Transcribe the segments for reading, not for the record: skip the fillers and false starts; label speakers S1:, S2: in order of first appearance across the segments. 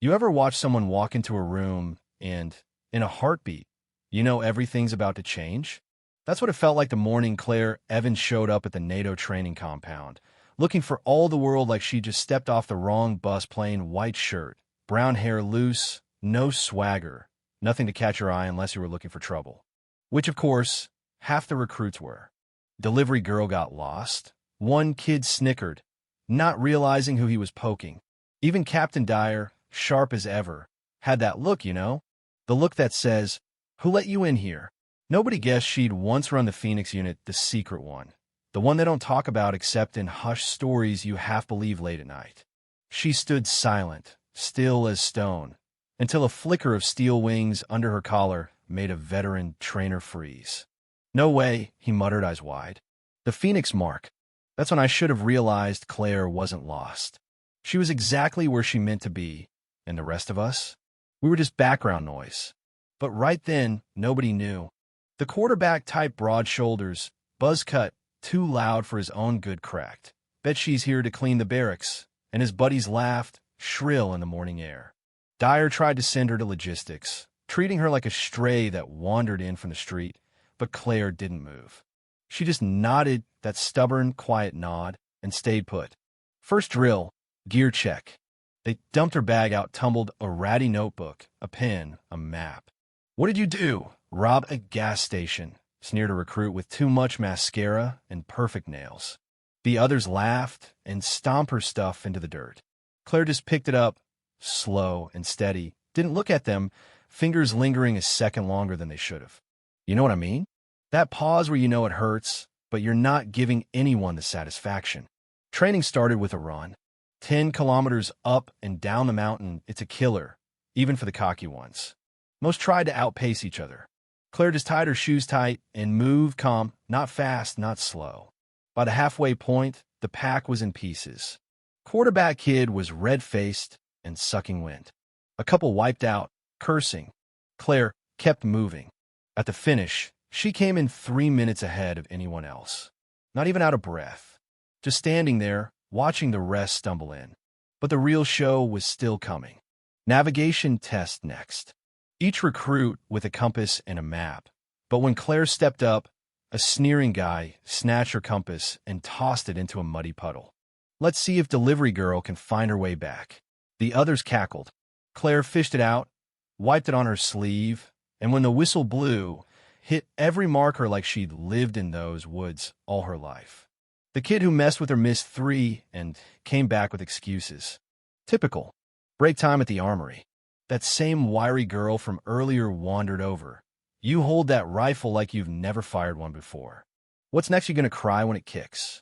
S1: You ever watch someone walk into a room and, in a heartbeat, you know everything's about to change? That's what it felt like the morning Claire Evans showed up at the NATO training compound, looking for all the world like she just stepped off the wrong bus, plain white shirt, brown hair loose, no swagger, nothing to catch your eye unless you were looking for trouble. Which, of course, half the recruits were. Delivery girl got lost. One kid snickered, not realizing who he was poking. Even Captain Dyer, sharp as ever, had that look, the look that says, "Who let you in here?" Nobody guessed she'd once run the Phoenix unit, the secret one, the one they don't talk about except in hushed stories you half believe late at night. She stood silent, still as stone, until a flicker of steel wings under her collar made a veteran trainer freeze. "No way," he muttered, eyes wide. "The Phoenix mark." That's when I should have realized Claire wasn't lost. She was exactly where she meant to be, and the rest of us? We were just background noise. But right then, nobody knew. The quarterback-type broad shoulders, buzz cut, too loud for his own good, cracked. "Bet she's here to clean the barracks," and his buddies laughed, shrill in the morning air. Dyer tried to send her to logistics, treating her like a stray that wandered in from the street, but Claire didn't move. She just nodded that stubborn, quiet nod and stayed put. First drill, gear check. They dumped her bag out, tumbled a ratty notebook, a pen, a map. "What did you do? Rob a gas station," sneered a recruit with too much mascara and perfect nails. The others laughed and stomped her stuff into the dirt. Claire just picked it up, slow and steady, didn't look at them, fingers lingering a second longer than they should have. You know what I mean? That pause where you know it hurts, but you're not giving anyone the satisfaction. Training started with a run. 10 kilometers up and down the mountain, it's a killer, even for the cocky ones. Most tried to outpace each other. Claire just tied her shoes tight and moved calm, not fast, not slow. By the halfway point, the pack was in pieces. Quarterback kid was red-faced and sucking wind. A couple wiped out, cursing. Claire kept moving. At the finish, she came in 3 minutes ahead of anyone else. Not even out of breath. Just standing there, watching the rest stumble in. But the real show was still coming. Navigation test next. Each recruit with a compass and a map. But when Claire stepped up, a sneering guy snatched her compass and tossed it into a muddy puddle. "Let's see if Delivery Girl can find her way back." The others cackled. Claire fished it out, wiped it on her sleeve, and when the whistle blew, hit every marker like she'd lived in those woods all her life. The kid who messed with her missed 3 and came back with excuses. Typical. Break time at the armory. That same wiry girl from earlier wandered over. "You hold that rifle like you've never fired one before. What's next? You gonna cry when it kicks?"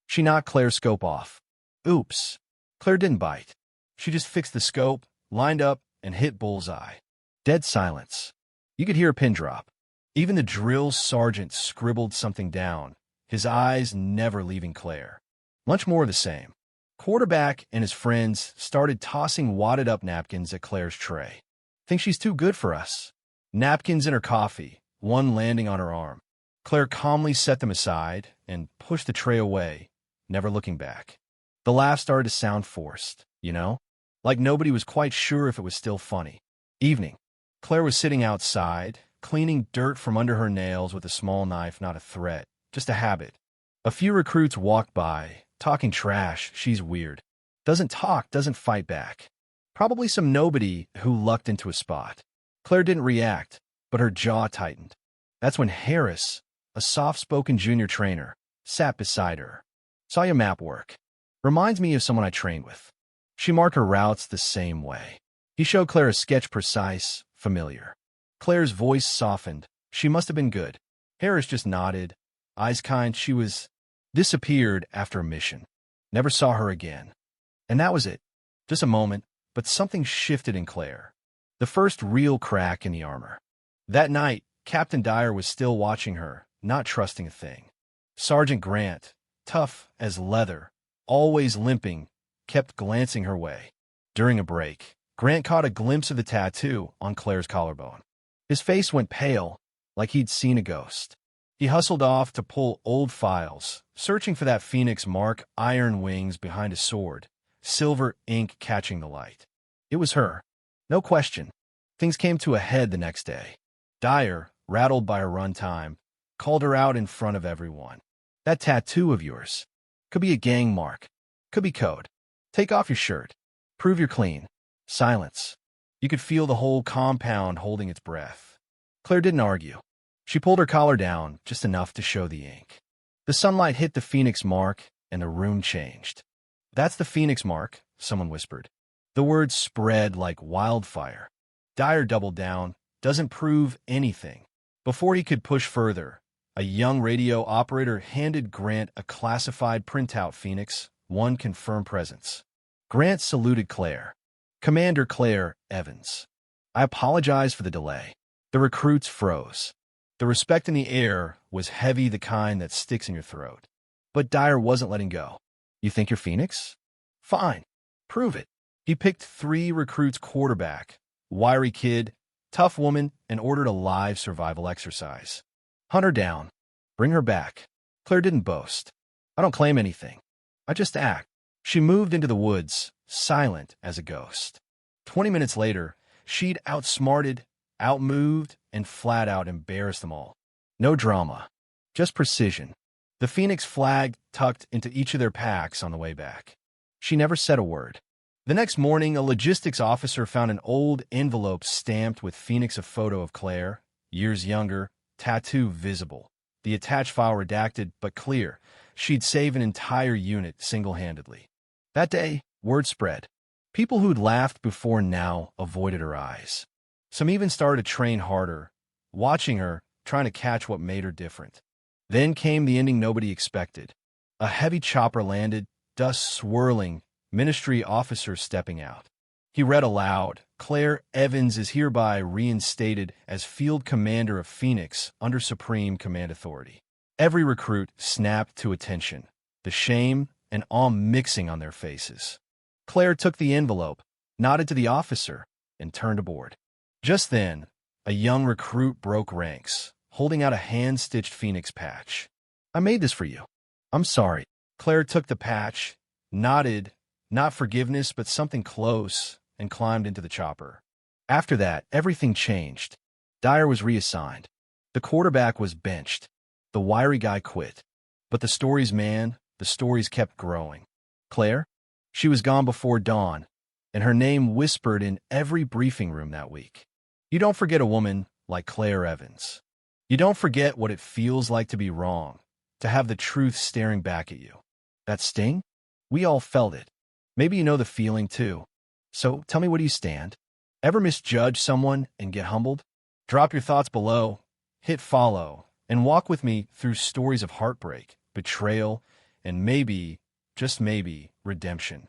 S1: She knocked Claire's scope off. Oops. Claire didn't bite. She just fixed the scope, lined up, and hit bullseye. Dead silence. You could hear a pin drop. Even the drill sergeant scribbled something down, his eyes never leaving Claire. Much more of the same. Quarterback and his friends started tossing wadded-up napkins at Claire's tray. "Think she's too good for us." Napkins in her coffee, one landing on her arm. Claire calmly set them aside and pushed the tray away, never looking back. The laugh started to sound forced, like nobody was quite sure if it was still funny. Evening. Claire was sitting outside, cleaning dirt from under her nails with a small knife, not a threat, just a habit. A few recruits walked by, talking trash. She's weird. Doesn't talk, doesn't fight back. Probably some nobody who lucked into a spot. Claire didn't react, but her jaw tightened. That's when Harris, a soft-spoken junior trainer, sat beside her. "Saw your map work. Reminds me of someone I trained with." She marked her routes the same way. He showed Claire a sketch, precise, familiar. Claire's voice softened. She must have been good. Harris just nodded, eyes kind. She was disappeared after a mission. Never saw her again. And that was it. Just a moment, but something shifted in Claire. The first real crack in the armor. That night, Captain Dyer was still watching her, not trusting a thing. Sergeant Grant, tough as leather, always limping, kept glancing her way. During a break, Grant caught a glimpse of the tattoo on Claire's collarbone. His face went pale, like he'd seen a ghost. He hustled off to pull old files, searching for that Phoenix mark, iron wings behind a sword, silver ink catching the light. It was her. No question. Things came to a head the next day. Dyer, rattled by her run time, called her out in front of everyone. That tattoo of yours. Could be a gang mark. Could be code. Take off your shirt. Prove you're clean. Silence. You could feel the whole compound holding its breath. Claire didn't argue. She pulled her collar down just enough to show the ink. The sunlight hit the Phoenix mark, and the room changed. That's the Phoenix mark, someone whispered. The words spread like wildfire. Dyer doubled down. Doesn't prove anything. Before he could push further, a young radio operator handed Grant a classified printout. Phoenix, one confirmed presence. Grant saluted Claire. Commander Claire Evans. I apologize for the delay. The recruits froze. The respect in the air was heavy, the kind that sticks in your throat. But Dyer wasn't letting go. You think you're Phoenix? Fine. Prove it. He picked 3 recruits quarterback, wiry kid, tough woman, and ordered a live survival exercise. Hunt her down. Bring her back. Claire didn't boast. I don't claim anything. I just act. She moved into the woods, silent as a ghost. 20 minutes later, she'd outsmarted, outmoved, and flat out embarrassed them all. No drama. Just precision. The Phoenix flag tucked into each of their packs on the way back. She never said a word. The next morning, a logistics officer found an old envelope stamped with Phoenix, a photo of Claire, years younger, tattoo visible. The attached file redacted but clear. She'd save an entire unit single-handedly. That day, word spread. People who'd laughed before now avoided her eyes. Some even started to train harder, watching her, trying to catch what made her different. Then came the ending nobody expected. A heavy chopper landed, dust swirling, ministry officer stepping out. He read aloud, Claire Evans is hereby reinstated as Field Commander of Phoenix under Supreme Command Authority. Every recruit snapped to attention, the shame and awe mixing on their faces. Claire took the envelope, nodded to the officer, and turned aboard. Just then, a young recruit broke ranks, holding out a hand-stitched Phoenix patch. I made this for you. I'm sorry. Claire took the patch, nodded, not forgiveness but something close, and climbed into the chopper. After that, everything changed. Dyer was reassigned. The quarterback was benched. The wiry guy quit. But the stories kept growing. Claire? She was gone before dawn, and her name whispered in every briefing room that week. You don't forget a woman like Claire Evans. You don't forget what it feels like to be wrong, to have the truth staring back at you. That sting? We all felt it. Maybe you know the feeling too. So tell me, where do you stand? Ever misjudge someone and get humbled? Drop your thoughts below, hit follow, and walk with me through stories of heartbreak, betrayal, and maybe, just maybe, redemption.